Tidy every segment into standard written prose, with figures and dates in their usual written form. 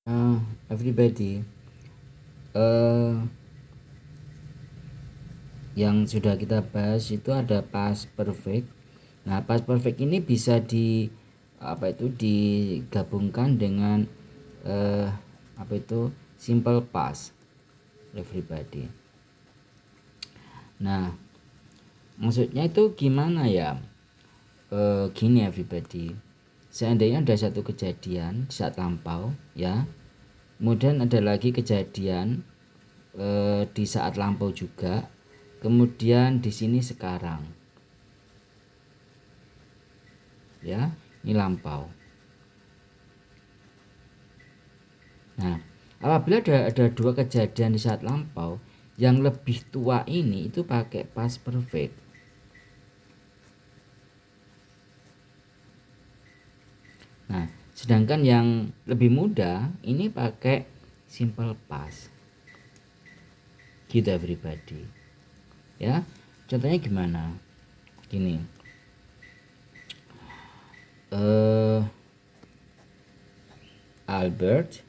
Everybody, uh, yang sudah kita bahas itu ada past perfect. Nah, past perfect ini bisa digabungkan dengan simple past, everybody. Nah, maksudnya itu gimana ya? Gini everybody. Seandainya ada satu kejadian saat lampau ya, kemudian ada lagi kejadian di saat lampau juga, kemudian di sini sekarang ya, ini lampau. Nah, apabila ada dua kejadian di saat lampau, yang lebih tua ini itu pakai past perfect. Nah, sedangkan yang lebih muda ini pakai simple past. Gitu everybody. Ya, contohnya gimana? Gini. Albert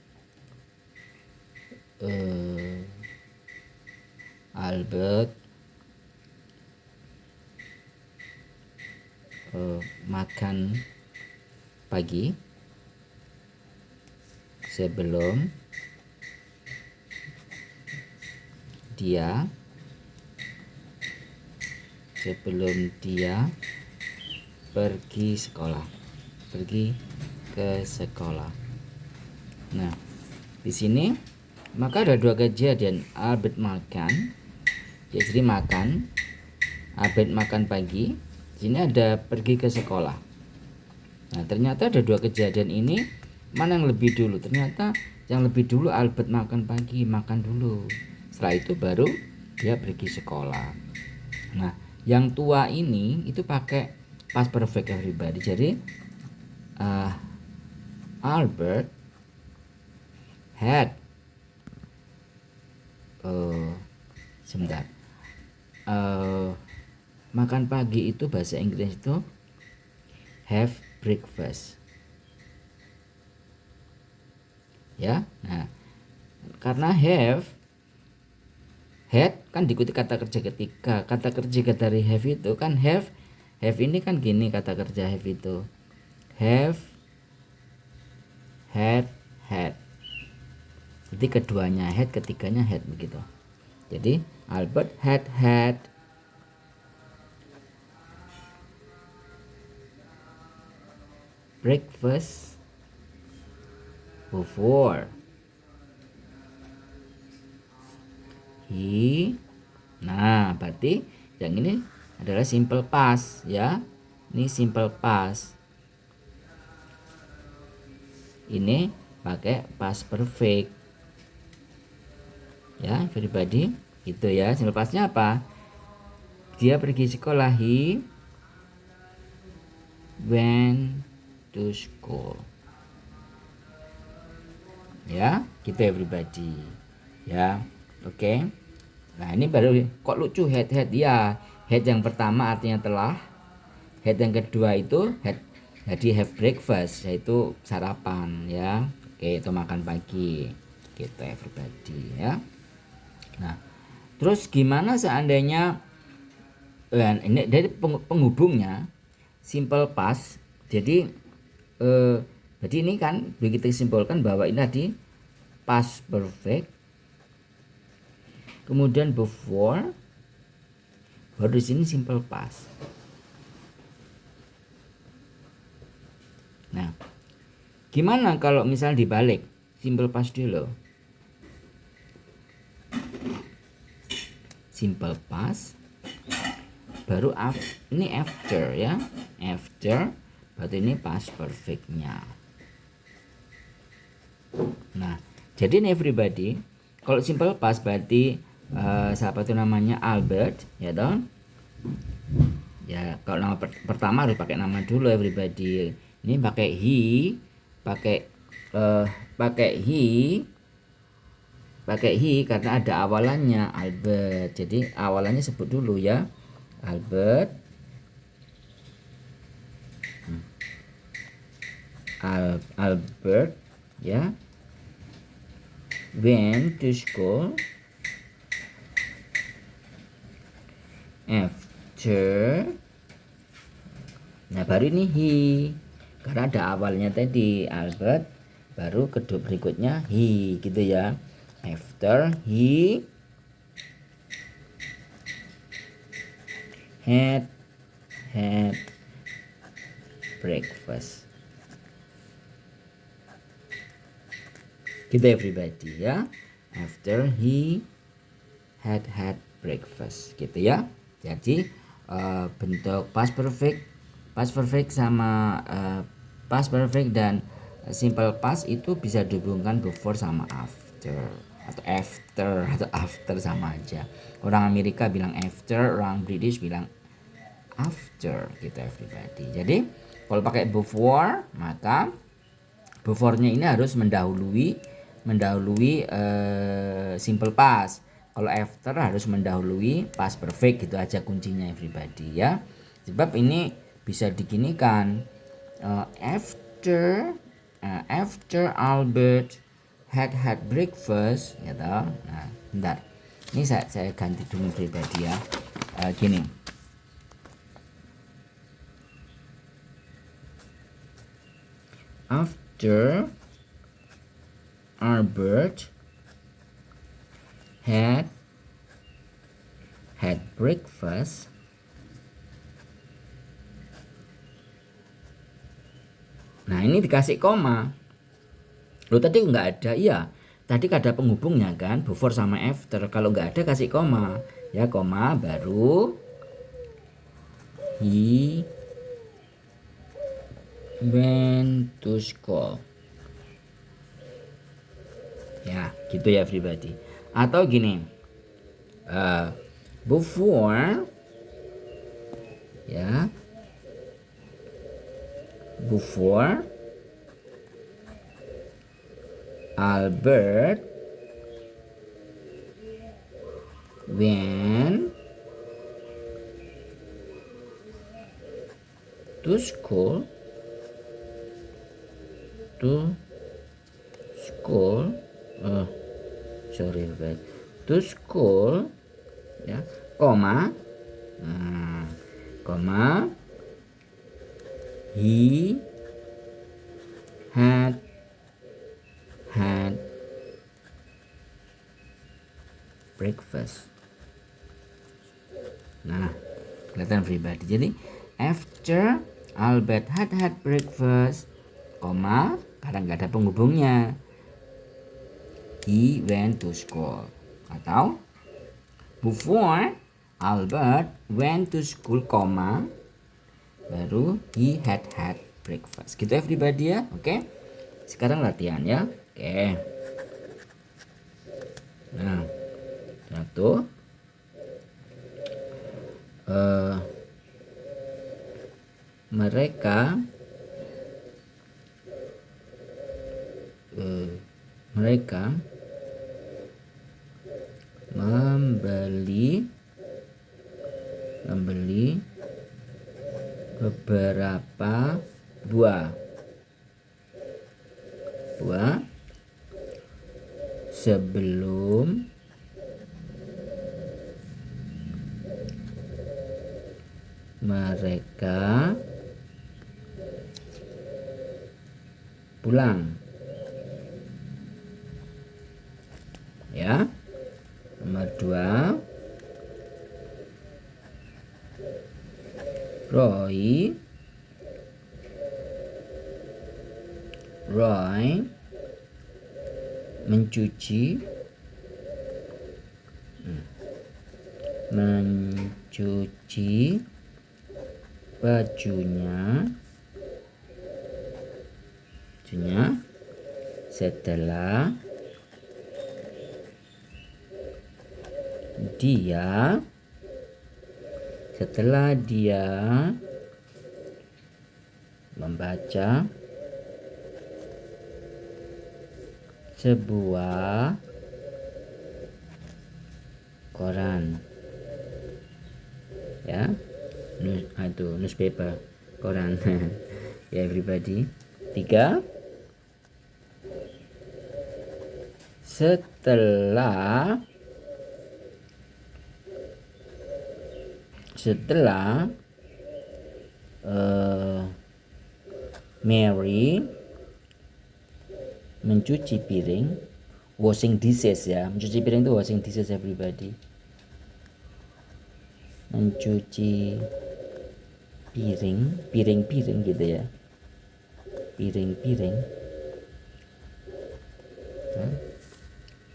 makan pagi sebelum dia pergi ke sekolah. Nah, di sini maka ada dua kejadian. Albert makan, jadi makan. Albert makan pagi. Sini ada pergi ke sekolah. Nah, ternyata ada dua kejadian ini, mana yang lebih dulu? Ternyata yang lebih dulu Albert makan pagi, makan dulu. Setelah itu baru dia pergi sekolah. Nah, yang tua ini itu pakai past perfect everybody. Jadi Albert had sebentar. Makan pagi itu bahasa Inggris itu have breakfast. Ya. Nah, karena had kan diikuti kata kerja ketiga. Kata kerja dari have itu kan have ini kan gini kata kerja have itu. Have, had. Jadi keduanya had, ketiganya had begitu. Jadi Albert had breakfast before he. Nah, berarti yang ini adalah simple past ya. Ini simple past. Ini pakai past perfect. Ya, everybody. Itu ya. Simple pastnya apa? Dia pergi sekolah. He went to school. Ya, gitu everybody. Ya, oke. Nah, ini baru kok lucu had ya. Had yang pertama artinya telah. Had yang kedua itu had, jadi have breakfast, yaitu sarapan ya. Oke, itu makan pagi. Gitu everybody ya. Nah, terus gimana seandainya ini dari penghubungnya simple past. Jadi jadi ini kan begitu simpulkan bahwa ini tadi past perfect, kemudian before, baru di sini simple past. Nah, gimana kalau misal dibalik simple past dulu? Simple past baru ini after ya, after berarti ini past perfectnya. Nah, jadi ini everybody, kalau simple past berarti siapa itu namanya Albert ya dong. Ya, kalau nama pertama harus pakai nama dulu everybody. Ini pakai he, pakai he karena ada awalannya Albert. Jadi awalannya sebut dulu ya. Albert Albert ya. went to school after. Nah baru ini he, karena ada awalnya tadi Albert, baru kedua berikutnya he gitu ya. After he had breakfast. Gitu everybody ya. After he had breakfast gitu ya. Jadi bentuk past perfect sama past perfect dan simple past itu bisa dihubungkan before sama after atau after sama aja. Orang Amerika bilang after, orang British bilang after gitu everybody. Jadi kalau pakai before maka before-nya ini harus mendahului simple past. Kalau after harus mendahului past perfect, gitu aja kuncinya everybody ya. Sebab ini bisa diginikan, after Albert had breakfast gitu. Nah bentar, ini saya ganti dulu everybody ya. Gini, after Albert had breakfast, nah ini dikasih koma. Lo tadi nggak ada, iya tadi ada penghubungnya kan, before sama after. Kalau nggak ada kasih koma ya, koma baru he went to school ya, gitu ya everybody. Atau gini, before ya, before Albert went to school to school ya, koma, koma, he had breakfast. Nah kelihatan everybody. Jadi after Albert had breakfast, koma, karena nggak ada penghubungnya, he went to school. Atau before Albert went to school, koma, baru he had breakfast. Gitu everybody ya. Oke. Sekarang latihan ya. Oke. Nah, satu. Mereka membeli beberapa buah sebelum mereka pulang ya. Nomor 2, Roy mencuci bajunya setelah dia membaca sebuah koran ya, itu newspaper, koran ya everybody. 3, setelah Mary mencuci piring, washing dishes ya, mencuci piring itu washing dishes everybody, mencuci piring gitu ya, piring.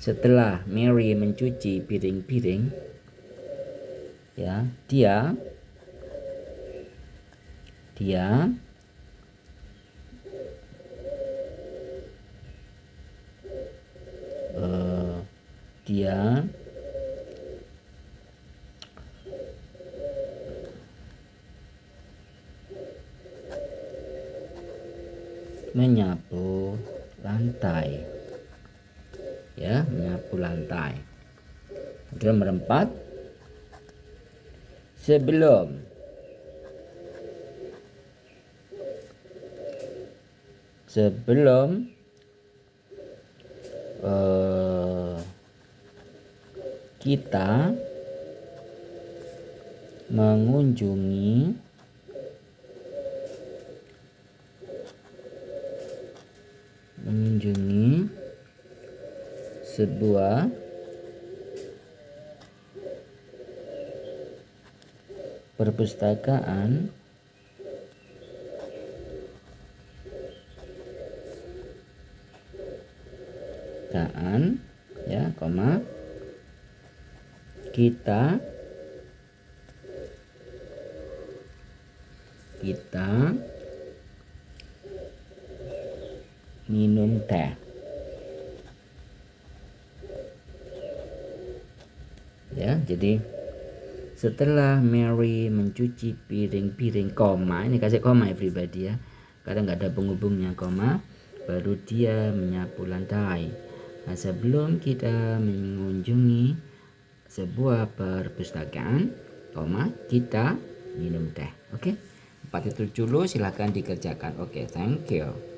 Setelah Mary mencuci piring-piring ya, dia menyapu lantai ya, menyapu lantai. Kemudian nomor 4, sebelum kita mengunjungi sebuah perpustakaan ya, kita minum teh ya. Jadi setelah Mary mencuci piring-piring, koma, ini kasih koma everybody ya, karena nggak ada penghubungnya, koma, baru dia menyapu lantai. Nah, sebelum kita mengunjungi sebuah perpustakaan, koma, kita minum teh. Oke, 4 itu dulu, silahkan dikerjakan. Oke, thank you.